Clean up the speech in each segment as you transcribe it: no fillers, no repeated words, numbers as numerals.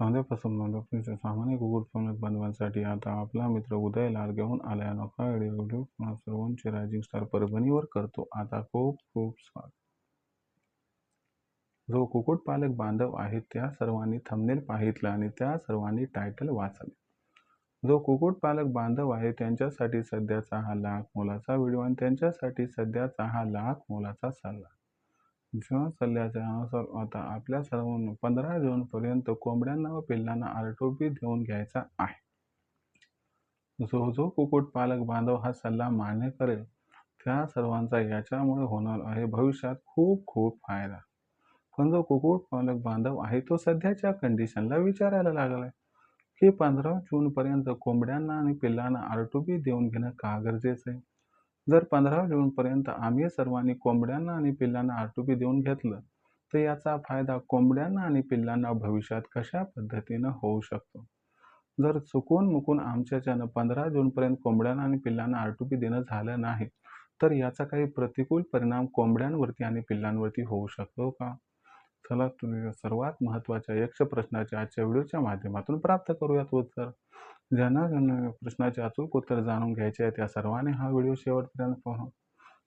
सांध्यापासून मांडवणीच्या सामान्य कुक्कुटपालक बांधवांसाठी आता आपला मित्र उदय लाल घेऊन आलाय अनोखा व्हिडिओ सर्वांचे रायझिंग स्टार परभणीवर करतो आता खूप खूप स्वागत। जो कुक्कुटपालक बांधव आहेत त्या सर्वांनी थंबनेल पाहितलं आणि त्या सर्वांनी टायटल वाचले। जो कुक्कुटपालक बांधव आहे त्यांच्यासाठी सध्याचा हा लाख मोलाचा व्हिडिओ आणि त्यांच्यासाठी सध्याचा हा लाख मोलाचा सल्ला। ज्या सल्ल्याच्या अनुसार आता आपल्या सर्वांना 15 जून पर्यंत कोंबड्यांना व पिल्लांना आरटोपी देऊन घ्यायचा आहे। जो कुक्कुटपालक बांधव हा सल्ला मान्य करेल त्या सर्वांचा याच्यामुळे होणार आहे भविष्यात खूप खूप फायदा। पण जो कुक्कुटपालक बांधव आहे तो सध्याच्या कंडिशनला विचारायला लागलाय की 15 जून पर्यंत कोंबड्यांना आणि पिल्लांना आरटोपी देऊन घेणं का गरजेचं आहे। जर 15 जून पर्यंत आम्ही सर्वांनी कोंबड्यांना आणि पिल्लांना आरटोपी देऊन घेतलं तर याचा फायदा कोंबड्यांना आणि पिल्लांना भविष्यात कशा पद्धतीनं होऊ शकतो। जर चुकून मुकून आमच्याच्यानं 15 जून पर्यंत कोंबड्यांना आणि पिल्लांना आरटोपी देणं झालं नाही तर याचा काही प्रतिकूल परिणाम कोंबड्यांवरती आणि पिल्लांवरती होऊ शकतो का। चला तुम्ही सर्वात महत्त्वाच्या यक्ष प्रश्नाचे आजच्या व्हिडिओच्या माध्यमातून प्राप्त करूयात उत्तर। ज्यांना प्रश्नाचे अचूक उत्तर जाणून घ्यायचे आहे त्या सर्वांनी हा व्हिडिओ शेवटपर्यंत पहा।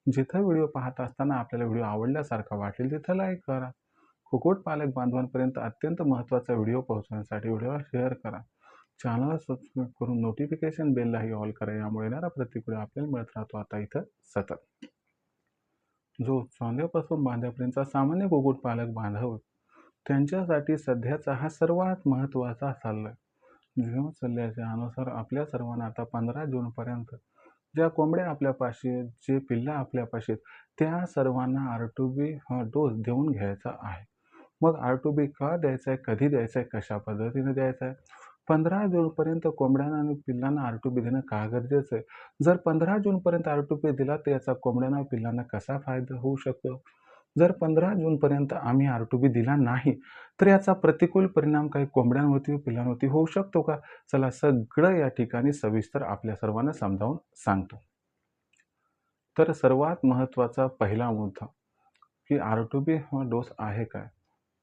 जिथं व्हिडिओ पाहत असताना आपल्याला व्हिडिओ आवडल्यासारखा वाटेल तिथं लाईक करा। कुक्कुटपालक बांधवांपर्यंत अत्यंत महत्त्वाचा व्हिडिओ पोहोचवण्यासाठी व्हिडिओला शेअर करा। चॅनलला सबस्क्राईब करून नोटिफिकेशन बेललाही ऑल करा, यामुळे येणारा प्रत्येक व्हिडिओ आपल्याला मिळत राहतो आता इथं सतत। जो चांद्यापासून बांध्यापर्यंतचा सामान्य कुक्कुटपालक बांधव त्यांच्यासाठी सध्याचा हा सर्वात महत्त्वाचा सल्ला आहे। ज्या सल्ल्याच्या अनुसार आपल्या सर्वांना आता 15 जून पर्यंत ज्या कोंबड्या आपल्यापाशी आहेत, जे पिल्ला आपल्यापाशी आहेत, त्या सर्वांना आरटोबी हा डोस देऊन घ्यायचा आहे। मग आरटोबी का द्यायचा आहे, कधी द्यायचा आहे, कशा पद्धतीने द्यायचा आहे। 15 जून पर्यंत कोंबड्यांना आणि पिल्लांना आरटोबी देणं का गरजेचं आहे। जर 15 जून पर्यंत आरटोबी दिला तर याचा कोंबड्यांना पिल्लांना कसा फायदा होऊ शकतो। जर 15 जून पर्यंत आम्ही आरटोबी दिला नाही तर याचा प्रतिकूल परिणाम काही कोंबड्यांवरती व पिल्लांवरती होऊ शकतो का। चला सगळं या ठिकाणी सविस्तर आपल्या सर्वांना समजावून सांगतो। तर सर्वात महत्त्वाचा पहिला मुद्दा की आरटोबी हा डोस आहे काय।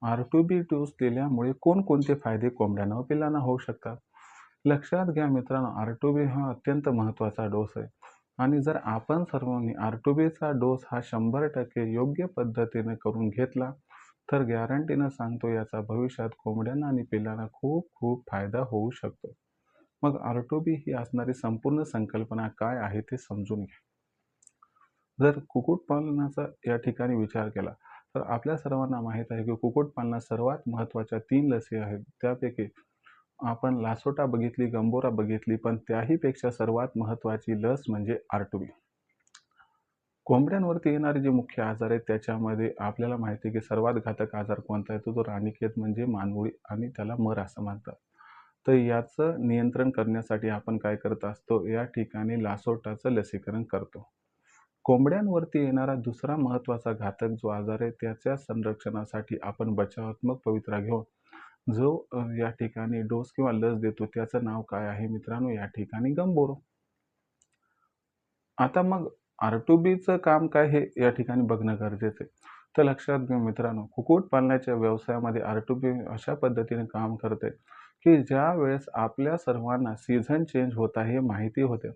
आरटोबी डोस दिल्यामुळे कोणकोणते फायदे कोंबड्यांना व पिल्लांना होऊ शकतात। लक्षात घ्या मित्रांनो, आरटोबी हा अत्यंत महत्त्वाचा डोस आहे आणि जर आपण सर्वांनी आरटोबीचा डोस हा 100% योग्य पद्धतीने करून घेतला तर गॅरंटीनं सांगतो याचा भविष्यात कोंबड्यांना आणि पिल्लांना खूप खूप फायदा होऊ शकतो। मग आरटोबी ही असणारी संपूर्ण संकल्पना काय आहे ते समजून घ्या। जर कुक्कुटपालनाचा या ठिकाणी विचार केला तर आपल्या सर्वांना माहीत आहे की कुक्कुटपालनात सर्वात महत्त्वाच्या 3 लसी आहेत। त्यापैकी आपण लासोटा बघितली, गंभोरा बघितली, पण त्याहीपेक्षा सर्वात महत्त्वाची लस म्हणजे आरटोबी। कोंबड्यांवरती येणारे जे मुख्य आजार आहेत त्याच्यामध्ये आपल्याला माहिती आहे की सर्वात घातक आजार कोणता आहे, तो राणीखेत म्हणजे मानवळी आणि त्याला मर असं म्हणतात। तर याचं नियंत्रण करण्यासाठी आपण काय करत असतो, या ठिकाणी लासोटाचं लसीकरण करतो। कोंबड्यांवरती येणारा दुसरा महत्त्वाचा घातक जो आजार आहे त्याच्या संरक्षणासाठी आपण बचावात्मक पवित्रा घेऊन जो या ठिकाणी डोस किंवा लस देतो त्याचं नाव काय आहे मित्रांनो, या ठिकाणी गंभोरा। आता मग आरटोबीचं काम काय हे या ठिकाणी बघणं गरजेचं आहे। तर लक्षात घ्या मित्रांनो, कुक्कुटपालनाच्या व्यवसायामध्ये आरटोबी अशा पद्धतीने काम करते की ज्या वेळेस आपल्या सर्वांना सीझन चेंज होत आहे हे माहिती होते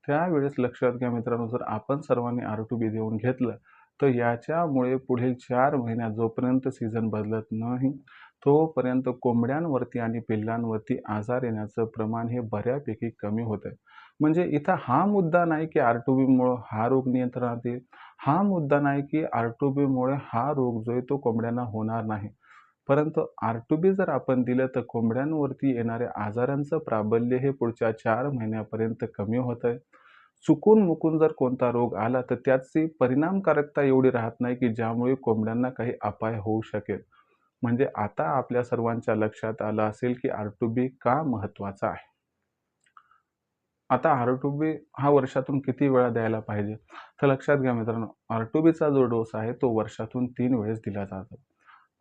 त्यावेळेस लक्षात घ्या मित्रांनो, जर आपण सर्वांनी आरटोबी देऊन घेतलं तर याच्यामुळे पुढील 4 महिन्यात जोपर्यंत सीझन बदलत नाही तोपर्यंत कोंबड्यांवरती आणि पिल्लांवरती आजार येण्याचं प्रमाण हे बऱ्यापैकी कमी होतं। म्हणजे इथं हा मुद्दा नाही की आरटोबीमुळे हा रोग नियंत्रणात येईल, हा मुद्दा नाही की आरटोबीमुळे हा रोग जो आहे तो कोंबड्यांना होणार नाही, परंतु आरटोबी जर आपण दिलं तर कोंबड्यांवरती येणाऱ्या आजारांचं प्राबल्य हे पुढच्या 4 महिन्यापर्यंत कमी होतंय। चुकून मुकून जर कोणता रोग आला तर त्याची परिणामकारकता एवढी राहत नाही की ज्यामुळे कोंबड्यांना काही अपाय होऊ शकेल। म्हणजे आता आपल्या सर्वांच्या लक्षात आलं असेल की आरटोबी का महत्त्वाचा आहे। आता आरटोबी हा वर्षातून किती वेळा द्यायला पाहिजे, तर लक्षात घ्या मित्रांनो, आरटोबीचा जो डोस आहे तो वर्षातून 3 वेळेस दिला जातो।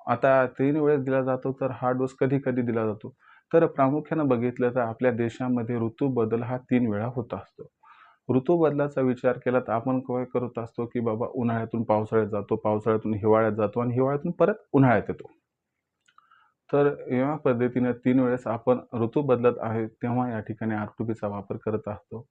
आता 3 वेळेस दिला जातो तर हा डोस कधी कधी दिला जातो, तर प्रामुख्याने बघितलं तर आपल्या देशामध्ये ऋतू बदल हा 3 वेळा होत असतो। ऋतू बदलाचा विचार केला तर आपण काय करत असतो की बाबा उन्हाळ्यातून पावसाळ्यात जातो, पावसाळ्यातून हिवाळ्यात जातो आणि हिवाळ्यातून परत उन्हाळ्यात येतो। तर या पद्धतीने 3 वेळेस आपण ऋतू बदलत आहे, तेव्हा या ठिकाणी R2Bचा वापर करत असतो.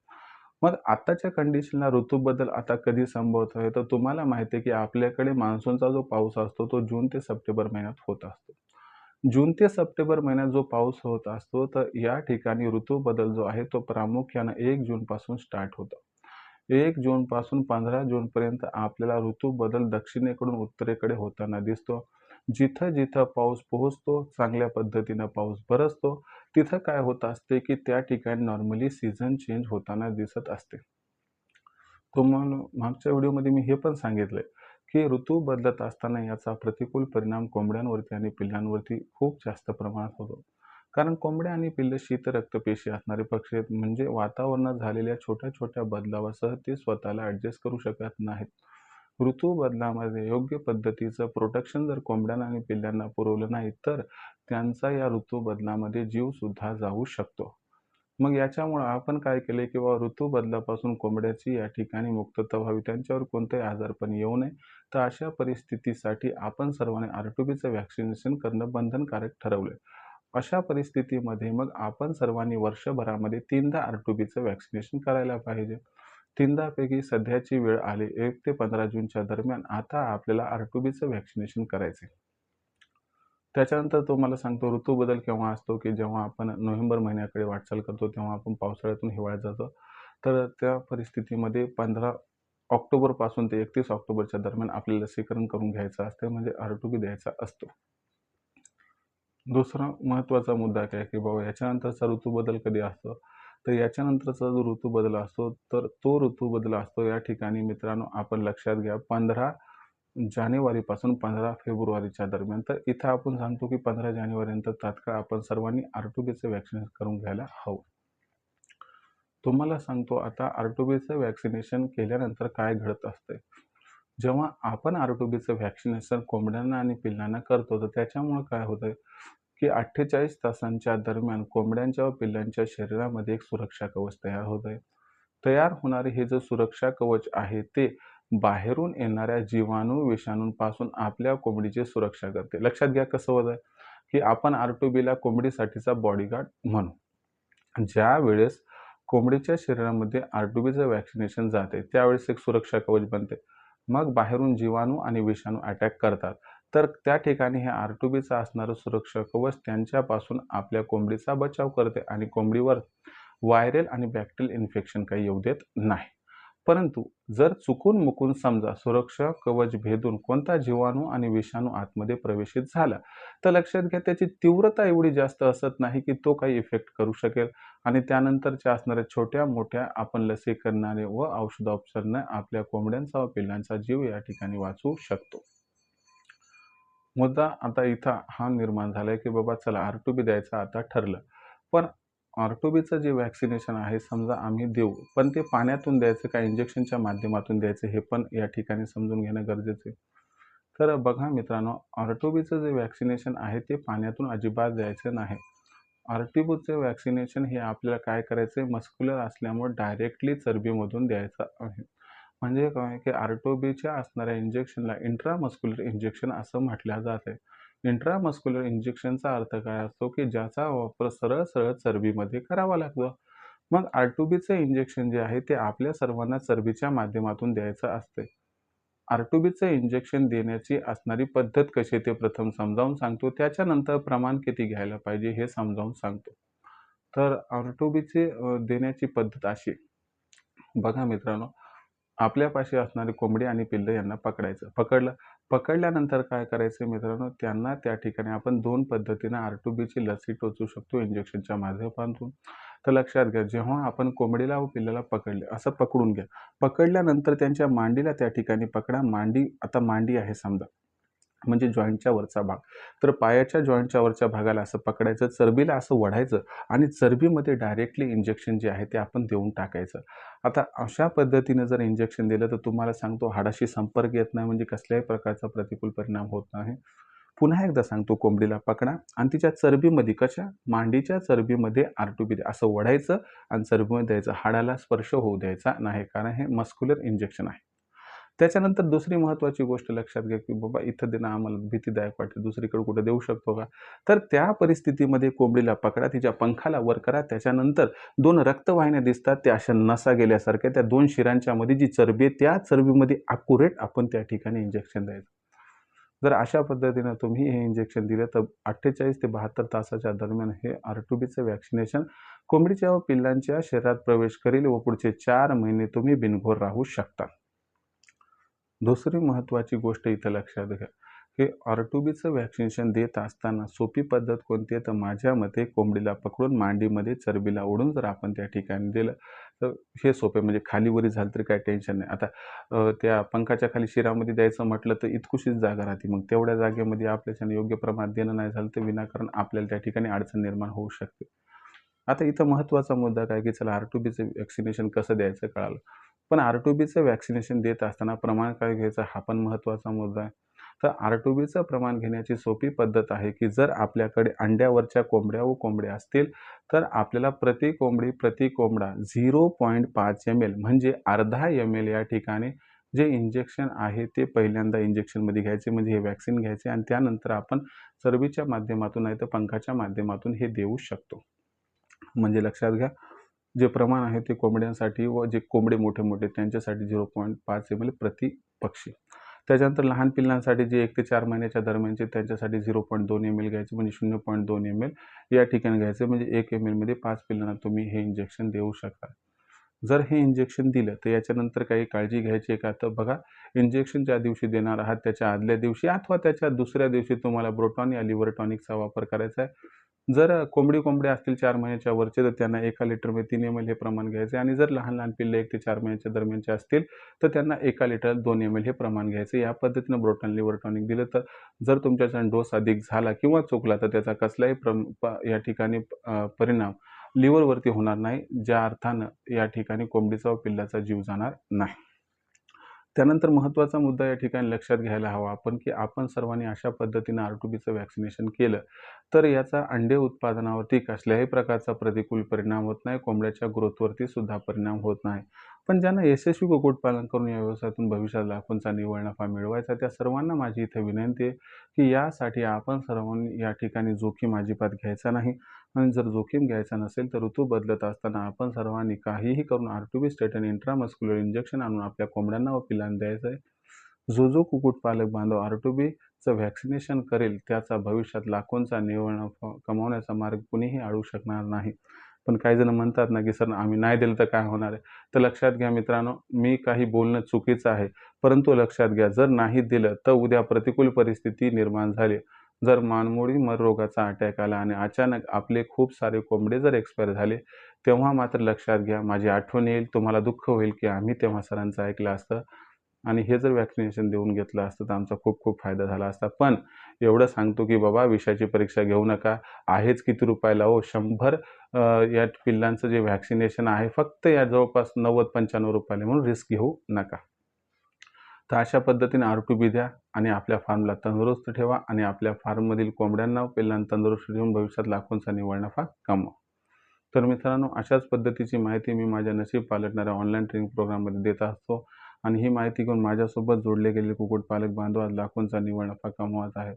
मग आत्ताच्या कंडिशनला ऋतू बदल आता कधी संभवत आहे, तर तुम्हाला माहिती आहे, की आपल्याकडे मान्सूनचा जो पाऊस असतो, तो जून ते सप्टेंबर महिन्यात होत असतो. जून ते सप्टेंबर महिन्यात जो पाऊस होत असतो, तर या ठिकाणी ऋतू बदल जो आहे, तो प्रामुख्याने 1 जूनपासून स्टार्ट होतो. 1 जूनपासून 15 जूनपर्यंत आपल्याला ऋतू बदल दक्षिणेकडून उत्तरेकडे होताना दिसतो. जिथं-जिथं पाऊस पोहोचतो, चांगल्या पद्धतीनं पाऊस बरसतो, तिथं काय होत असते, की त्या ठिकाणी नॉर्मली सीझन चेंज होताना दिसत असते. तुम्हाला मागच्या व्हिडिओमध्ये मी हे पण सांगितलंय, की ऋतू बदलत असताना याचा प्रतिकूल परिणाम कोंबड्यांवरती आणि पिल्लांवरती खूप जास्त प्रमाणात होतो. कारण कोंबड्या आणि पिल्लं शीत रक्तपेशी असणारे पक्षी आहेत, म्हणजे वातावरणात झालेल्या छोट्या-छोट्या बदलावासह ते स्वतःला ॲडजस्ट करू शकत नाहीत. ऋतू बदलामध्ये योग्य पद्धतीचं प्रोटेक्शन जर कोंबड्यांना आणि पिल्लांना पुरवलं नाही, तर त्यांचा या ऋतू बदलामध्ये जीवसुद्धा जाऊ शकतो. मग याच्यामुळं आपण काय केले किंवा ऋतू बदलापासून कोंबड्याची या ठिकाणी मुक्तता व्हावी, त्यांच्यावर कोणतेही आजारपण येऊ नये. तर अशा परिस्थितीसाठी आपण सर्वांनी R2Bचं व्हॅक्सिनेशन करणं बंधनकारक ठरवलं. अशा परिस्थितीमध्ये मग आपण सर्वांनी वर्षभरामध्ये 3दा R2Bचं व्हॅक्सिनेशन करायला पाहिजे. 3दापैकी सध्याची वेळ आली 1 ते 15 जूनच्या दरम्यान आता आपल्याला R2Bचं व्हॅक्सिनेशन करायचं आहे. त्याच्यानंतर तुम्हाला सांगतो ऋतू बदल केव्हा असतो, की जेव्हा आपण नोव्हेंबर महिन्याकडे वाटचाल करतो, तेव्हा आपण पावसाळ्यातून हिवाळ्यात जातो. तर त्या परिस्थितीमध्ये 15 ऑक्टोबरपासून ते 31 ऑक्टोबरच्या दरम्यान आपल्याला लसीकरण करून घ्यायचं असतं, म्हणजे R2B द्यायचा असतो. दुसरा महत्त्वाचा मुद्दा काय, की बाबा याच्यानंतरचा ऋतू बदल कधी असतो? तर याच्यानंतरचा जो ऋतू बदल असतो, तर तो ऋतू बदल असतो या ठिकाणी मित्रांनो आपण लक्षात घ्या 15 जानेवारीपासून 15 फेब्रुवारीच्या दरम्यान. तर इथं आपण सांगतो, की 15 जानेवारीनंतर तात्काळ आपण सर्वांनी R2Bचं व्हॅक्सिनेशन करून घ्यायला हवं. तुम्हाला सांगतो आता R2Bचं व्हॅक्सिनेशन केल्यानंतर काय घडत असतंय. जेव्हा आपण R2Bचं व्हॅक्सिनेशन कोंबड्यांना आणि पिल्लांना करतो, तर त्याच्यामुळं काय होतंय, की 48 तासांच्या दरम्यान कोंबड्यांच्या व पिल्लांच्या शरीरामध्ये एक सुरक्षा कवच तयार होतंय. तयार होणारे हे जे सुरक्षा कवच आहे, ते बाहेरून येणाऱ्या जीवाणू, विषाणूंपासून आपल्या कोंबडीची सुरक्षा करते. लक्षात घ्या कसं होतंय, की आपण R2Bला कोंबडीसाठीचा बॉडीगार्ड म्हणू. ज्यावेळेस कोंबडीच्या शरीरामध्ये R2Bचं व्हॅक्सिनेशन जाते, त्यावेळेस एक सुरक्षा कवच बनते. मग बाहेरून जीवाणू आणि विषाणू अटॅक करतात. तर त्या ठिकाणी हे R2Bचं असणारं सुरक्षा कवच त्यांच्यापासून आपल्या कोंबडीचा बचाव करते आणि कोंबडीवर व्हायरल आणि बॅक्टेरियल इन्फेक्शन काही येऊ देत नाही. परंतु जर चुकून-मुकून समजा सुरक्षा कवच भेदून कोणता जीवाणू आणि विषाणू आतमध्ये प्रवेशित झाला, तर लक्षात घ्या त्याची तीव्रता एवढी जास्त असत नाही, की तो काही इफेक्ट करू शकेल आणि त्यानंतरच्या असणाऱ्या छोट्या-मोठ्या आपण लसीकरणाने व औषधोपचाराने आपल्या कोंबड्यांचा व पिल्लांचा जीव या ठिकाणी वाचवू शकतो. मुद्दा आता इथं हा निर्माण झालाय, की बाबा चला R2B द्यायचं आता ठरलं. पण R2Bचं जे व्हॅक्सिनेशन आहे समजा आम्ही देऊ, पण ते पाण्यातून द्यायचं का इंजेक्शनच्या माध्यमातून द्यायचं हे पण या ठिकाणी समजून घेणं गरजेचं आहे. तर बघा मित्रांनो, R2Bचं जे व्हॅक्सिनेशन आहे ते पाण्यातून अजिबात द्यायचं नाही. R2Bचं व्हॅक्सिनेशन हे आपल्याला काय करायचं आहे, मस्क्युलर असल्यामुळे डायरेक्टली चरबीमधून द्यायचं आहे. म्हणजे काय, की R2Bच्या असणाऱ्या इंजेक्शनला इंट्रामस्क्युलर इंजेक्शन असं म्हटलं जातं. इंट्रामस्क्युलर इंजेक्शनचा अर्थ काय असतो, की ज्याचा वापर सरळ-सरळ चरबीमध्ये करावा लागतो. मग R2Bचं इंजेक्शन जे आहे ते आपल्या सर्वांना चरबीच्या माध्यमातून द्यायचं असते. R2Bचं इंजेक्शन देण्याची असणारी पद्धत कशी आहे ते प्रथम समजावून सांगतो. त्याच्यानंतर प्रमाण किती घ्यायला पाहिजे हे समजावून सांगतो. तर R2Bची देण्याची पद्धत अशी आहे. बघा मित्रांनो, आपल्यापाशी असणारी कोंबडी आणि पिल्लं यांना पकडायचं. पकडल्यानंतर काय करायचं मित्रांनो, त्यांना त्या ठिकाणी आपण 2 पद्धतीने R2Bची लसी टोचू शकतो इंजेक्शनच्या माध्यमातून. तर लक्षात घ्या, जेव्हा आपण कोंबडीला व पिल्लाला पकडले, असं पकडून घ्या. पकडल्यानंतर त्यांच्या मांडीला त्या ठिकाणी पकडा. आता मांडी आहे समजा, म्हणजे जॉइंटच्या वरचा भाग. तर पायाच्या जॉइंटच्या वरच्या भागाला असं पकडायचं, चरबीला असं ओढायचं आणि चरबीमध्ये डायरेक्टली इंजेक्शन जे आहे ते आपण देऊन टाकायचं. आता अशा पद्धतीने जर इंजेक्शन दिलं तर तुम्हाला सांगतो हाडाशी संपर्क येत नाही, म्हणजे कसल्याही प्रकारचा प्रतिकूल परिणाम होत नाही. पुन्हा एकदा सांगतो, कोंबडीला पकडा आणि तिच्या चरबीमध्ये मांडीच्या चरबीमध्ये R2B असं ओढायचं आणि चरबीमध्ये द्यायचं. हाडाला स्पर्श होऊ द्यायचा नाही, कारण हे मस्क्युलर इंजेक्शन आहे. त्याच्यानंतर दुसरी महत्त्वाची गोष्ट लक्षात घ्या, की बाबा इथं देणं आम्हाला भीतीदायक वाटते, दुसरीकडे कुठे देऊ शकतो का? तर त्या परिस्थितीमध्ये कोंबडीला पकडा, तिच्या पंखाला वर करा. त्याच्यानंतर 2 रक्तवाहिन्या दिसतात, त्या अशा नसा गेल्यासारख्या. त्या 2 शिरांच्या मध्ये जी चरबी आहे, त्या चरबीमध्ये ॲक्युरेट आपण त्या ठिकाणी इंजेक्शन द्यायचं. जर अशा पद्धतीनं तुम्ही हे इंजेक्शन दिलं, तर 48 ते 72 तासाच्या दरम्यान हे R2Bचं व्हॅक्सिनेशन कोंबडीच्या व पिल्लांच्या शरीरात प्रवेश करेल व पुढचे 4 महिने तुम्ही बिनघोर राहू शकता. दुसरी महत्त्वाची गोष्ट इथं लक्षात घ्या, की R2Bचं व्हॅक्सिनेशन देत असताना सोपी पद्धत कोणती आहे? तर माझ्या मते कोंबडीला पकडून मांडीमध्ये चरबीला ओढून जर आपण त्या ठिकाणी दिलं, तर हे सोपे म्हणजे खाली-वरी झालं तरी काही टेन्शन नाही. आता त्या पंखाच्या खाली शिरामध्ये द्यायचं म्हटलं तर इतकुशीच जागा राहते. मग तेवढ्या जागेमध्ये आपल्याच्याने योग्य प्रमाणात देणं नाही झालं, तर विनाकारण आपल्याला त्या ठिकाणी अडचण निर्माण होऊ शकते. आता इथं महत्त्वाचा मुद्दा काय, की चला R2Bचं व्हॅक्सिनेशन कसं द्यायचं कळालं. पण R2Bचं व्हॅक्सिनेशन देत असताना प्रमाण काय घ्यायचं हा पण महत्त्वाचा मुद्दा आहे. तर R2Bचं प्रमाण घेण्याची सोपी पद्धत आहे, की जर आपल्याकडे अंड्यावरच्या कोंबड्या व कोंबड्या असतील, तर आपल्याला प्रति कोंबडी, प्रति कोंबडा 0.5 ml म्हणजे अर्धा ml या ठिकाणी जे इंजेक्शन आहे ते पहिल्यांदा इंजेक्शनमध्ये घ्यायचे म्हणजे हे व्हॅक्सिन घ्यायचे आणि त्यानंतर आपण चरबीच्या माध्यमातून नाहीतर पंखाच्या माध्यमातून हे देऊ शकतो. म्हणजे लक्षात घ्या, जे प्रमाण आहे ते कोंबड्यांसाठी व जे कोंबडे मोठे-मोठे त्यांच्यासाठी 0.5 ml प्रति पक्षी. त्याच्यानंतर लहान पिल्लांसाठी जे 1 ते 4 महिन्याच्या दरम्यानचे त्यांच्यासाठी 0.2 ml घ्यायचे म्हणजे 0.2 ml या ठिकाणी घ्यायचे म्हणजे 1 ml मध्ये 5 पिल्लांना तुम्ही हे इंजेक्शन देऊ शकता. जर हे इंजेक्शन दिलं तर याच्यानंतर काही काळजी घ्यायची आहे का? तर बघा इंजेक्शन ज्या दिवशी देणार आहात त्याच्या आदल्या दिवशी अथवा त्याच्या दुसऱ्या दिवशी तुम्हाला ब्रोटॉन या लिव्हर टॉनिकचा वापर करायचा आहे. जर कोंबड्या असतील 4 महिन्याच्या वरचे तर त्यांना 1 लिटरमध्ये 3 ml हे प्रमाण घ्यायचे आणि जर लहान-लहान पिल्ले 1 ते 4 महिन्याच्या दरम्यानचे असतील, तर त्यांना 1 लिटरला 2 ml हे प्रमाण घ्यायचं. या पद्धतीनं ब्रोटॉन लिव्हर टॉनिक दिलं तर जर तुमच्याच्यानं डोस अधिक झाला किंवा चुकला तर त्याचा कसलाही या ठिकाणी परिणाम लिव्हरवरती होणार नाही, ज्या अर्थानं या ठिकाणी कोंबडीचा व पिल्लाचा जीव जाणार नाही. त्यानंतर महत्त्वाचा मुद्दा या ठिकाणी लक्षात घ्यायला हवा आपण, की आपण सर्वांनी अशा पद्धतीनं R2Bचं व्हॅक्सिनेशन केलं, तर याचा अंडे उत्पादनावरती कसल्याही प्रकारचा प्रतिकूल परिणाम होत नाही. कोंबड्याच्या ग्रोथवरती सुद्धा परिणाम होत नाही. पण ज्यांना यशस्वी कुक्कुटपालन करून या व्यवसायातून भविष्यात लाखोंचा निव्वळ नफा मिळवायचा, त्या सर्वांना माझी इथे विनंती आहे, की यासाठी आपण सर्वांनी या ठिकाणी जोखीम अजिबात घ्यायचा नाही. आणि जर जोखीम घ्यायचा नसेल, तर ऋतू बदलत असताना आपण सर्वांनी काहीही करून R2B स्टेटन इंट्रामस्क्युलर इंजेक्शन आणून आपल्या कोंबड्यांना व पिल्लांना द्यायचं आहे. जो कुक्कुटपालक बांधव R2Bचं व्हॅक्सिनेशन करेल, त्याचा भविष्यात लाखोंचा निव्वळ नफा कमावण्याचा मार्ग कुणीही अडवू शकणार नाही. पण काही जण म्हणतात ना, की "सर आम्ही नाही दिलं तर काय होणार आहे?" तर लक्षात घ्या मित्रांनो, मी काही बोलणं चुकीचं आहे. परंतु लक्षात घ्या, जर नाही दिलं तर उद्या प्रतिकूल परिस्थिती निर्माण झाली. जर मानमोडी रोगाचा अटॅक आला आणि अचानक आपले खूप सारे कोंबडे जर एक्सपायर झाले, तेव्हा मात्र लक्षात घ्या, माझी आठवण येईल, तुम्हाला दुःख होईल, की आम्ही तेव्हा सरांचं ऐकलं असतं आणि हे जर व्हॅक्सिनेशन देऊन घेतलं असतं, तर आमचा खूप फायदा झाला असता. पण एवढं सांगतो, की बाबा विषाची परीक्षा घेऊ नका. आहेच किती रुपयाला हो? 100 या पिल्लांचं जे व्हॅक्सिनेशन आहे, फक्त या जवळपास ₹90-95 म्हणून रिस्क घेऊ नका. तर अशा पद्धतीने R2B द्या आणि आपल्या फार्मला तंदुरुस्त ठेवा आणि आपल्या फार्ममधील कोंबड्यांना, पिल्लांना तंदुरुस्त ठेवून भविष्यात लाखोंचा निव्वळ नफा कमवा. तर मित्रांनो, अशाच पद्धतीची माहिती मी माझ्या नशीब पालटणाऱ्या ऑनलाईन ट्रेनिंग प्रोग्राममध्ये देत असतो आणि ही माहिती घेऊन माझ्यासोबत जोडले गेलेले कुक्कुटपालक बांधव आज लाखोंचा निव्वळ नफा कमवत आहेत.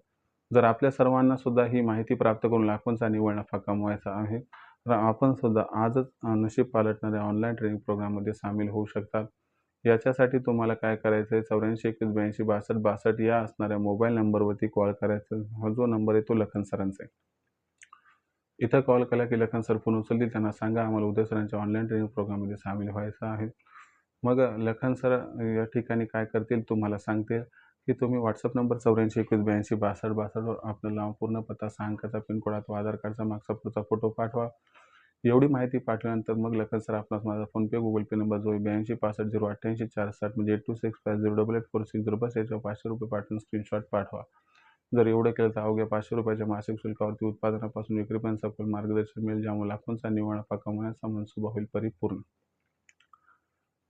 जर आपल्या सर्वांना सुद्धा ही माहिती प्राप्त करून लाखोंचा निव्वळ नफा कमवायचा आहे, तर आपण सुद्धा आजच नशीब पालटणाऱ्या ऑनलाईन ट्रेनिंग प्रोग्राममध्ये सामील होऊ शकतात. याच्यासाठी तुम्हाला काय करायचं आहे 84 21 82 62 62 या असणाऱ्या मोबाईल नंबरवरती कॉल करायचा. हा जो नंबर आहे तो लखन सरांचा आहे. इथं कॉल केला की लखन सर फोन उचलतील. त्यांना सांगा आम्हाला उदय सरांच्या ऑनलाईन ट्रेनिंग प्रोग्राममध्ये सामील व्हायचं आहे. मग लखन सर या ठिकाणी काय करतील तुम्हाला सांगतील, की तुम्ही WhatsApp नंबर 84 21 82 62 62 वर आपलं नाव, पूर्ण पत्ता, 6 अंकाचा पिनकोड अथवा आधार कार्डचा मागचा पुढचा फोटो पाठवा. एवढी माहिती पाठवल्यानंतर मग लखन सर आपणास माझा फोनपे, गुगल पे नंबर जो आहे 82 65 088 460 म्हणजे 8265088460 बस याच्यावर ₹500 पाठवून स्क्रीनशॉट पाठवा. जर एवढं केलं तर अवघ्या ₹500 मासिक शुल्कावरती उत्पादनापासून विक्रीपर्यंत सखोल मार्गदर्शन मिळेल, ज्यामुळे लाखोंचा निव्वळ नफा कमवण्याचा मनसुबा होईल परिपूर्ण.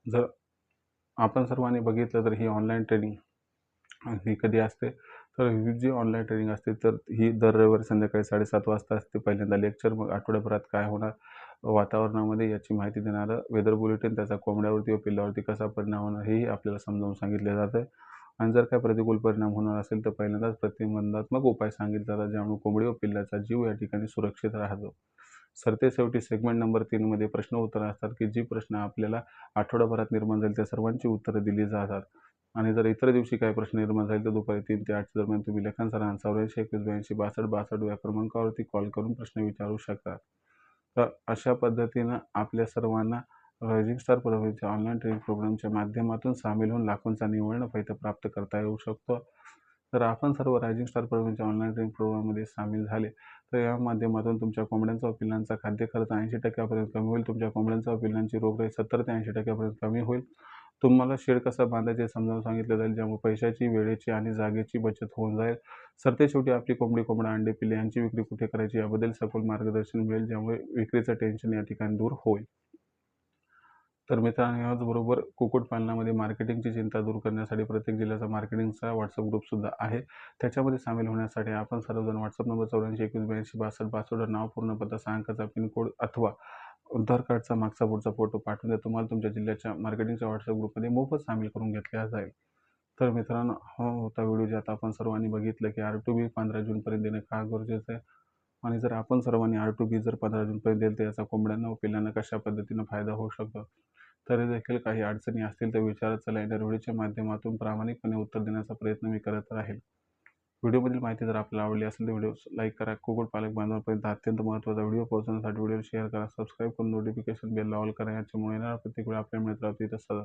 जर आपण सर्वांनी बघितलं तर ही ऑनलाईन ट्रेनिंग ही कधी असते तर ही जी ऑनलाईन ट्रेनिंग असते तर ही दर रविवारी संध्याकाळी 7:30 वाजता असते पहिल्यांदा लेक्चर. मग आठवड्याभरात काय होणार वातावरणामध्ये याची माहिती देणारं वेदर बुलेटिन, त्याचा कोंबड्यावरती व पिल्लावरती कसा परिणाम होणार हेही आपल्याला समजावून सांगितले जातं. आणि जर काय प्रतिकूल परिणाम होणार असेल तर पहिल्यांदाच प्रतिबंधात्मक उपाय सांगितले जातात, ज्यामुळे कोंबडी व पिल्लाचा जीव या ठिकाणी सुरक्षित राहतो. सरतेशेवटी सेगमेंट नंबर 3मध्ये प्रश्न उत्तरं असतात, की जी प्रश्न आपल्याला आठवड्याभरात निर्माण झाले त्या सर्वांची उत्तरं दिली जातात. आणि जर इतर दिवशी काही प्रश्न निर्माण झाले तर दुपारी 3 ते 8 दरम्यान तुम्ही लेखन सरांना 84 21 82 62 62 या क्रमांकावरती कॉल करून प्रश्न विचारू शकता. तर अशा पद्धतीनं आपल्या सर्वांना रायझिंग स्टार प्रभावीच्या ऑनलाईन ट्रेनिंग प्रोग्रामच्या माध्यमातून सामील होऊन लाखोंचा निव्वळ नफा इथं प्राप्त करता येऊ शकतो. तर आपण सर्व रायझिंग स्टार प्रभावीच्या ऑनलाईन ट्रेनिंग प्रोग्राममध्ये सामील झाले तर या माध्यमातून तुमच्या कोंबड्यांचा व पिल्लांचा खाद्य खर्च 80% कमी होईल. तुमच्या कोंबड्यांचा व पिल्लांची रोगराई 70 ते 80% कमी होईल. तुम्हाला शेड कसं बांधायचे हे समजावून सांगितलं जाईल, ज्यामुळे पैशाची, वेळेची आणि जागेची बचत होऊन जाईल. सरतेशेवटी आपली कोंबडी, कोंबडा, अंडे, पिल्ले यांची विक्री कुठे करायची याबद्दल सखोल मार्गदर्शन मिळेल, ज्यामुळे विक्रीचं टेन्शन या ठिकाणी दूर होईल. तर मित्रांनो, याचबरोबर कुक्कुटपालनामध्ये मार्केटिंगची चिंता दूर करण्यासाठी प्रत्येक जिल्ह्याचा मार्केटिंगचा WhatsApp ग्रुपसुद्धा आहे. त्याच्यामध्ये सामील होण्यासाठी आपण सर्वजण WhatsApp नंबर 84 21 82 62 62 नाव, पूर्ण पत्ता, 6 अंकाचा पिनकोड अथवा आधार कार्डचा मागचा पुढचा फोटो पाठवून द्या. तुम्हाला तुमच्या जिल्ह्याच्या मार्केटिंगच्या WhatsApp ग्रुपमध्ये मोफत सामील करून घेतल्या जाईल. तर मित्रांनो, हा होता व्हिडिओ ज्यात आपण सर्वांनी बघितलं की R2B 15 जूनपर्यंत देणं का गरजेचं आहे आणि जर आपण सर्वांनी R2B जर 15 जूनपर्यंत दिलं तर याचा कोंबड्यांना व पिल्लांना कशा पद्धतीनं फायदा होऊ शकतो. तरी देखील काही अडचणी असतील तर विचारत चला. या व्हिडिओच्या माध्यमातून प्रामाणिकपणे उत्तर देण्याचा प्रयत्न मी करत राहील. व्हिडिओमधील माहिती जर आपल्याला आवडली असेल तर व्हिडिओ लाईक करा. कुक्कुटपालक बांधवांपर्यंत अत्यंत महत्त्वाचा व्हिडिओ पोहोचवण्यासाठी व्हिडिओ शेअर करा. सबस्क्राईब करून नोटिफिकेशन बेलला ऑल करा. याच्यामुळे येणारा प्रत्येक वेळी आपल्या मिळत राहते तसं.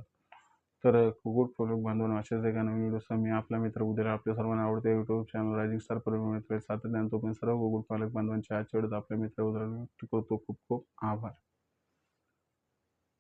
तर कुक्कुटपालक बांधवांनो, अशाच एका नवीन व्हिडिओसह मी आपला मित्र उद्या आपल्या सर्वांना आवडते यूट्यूब चॅनल रायझिंग स्टार मिळत सातत्याने तोपर्यंत सर्व कुक्कुटपालक बांधवांच्या आजच्या वेळेत आपल्या मित्र उद्या करतो. खूप खूप आभार.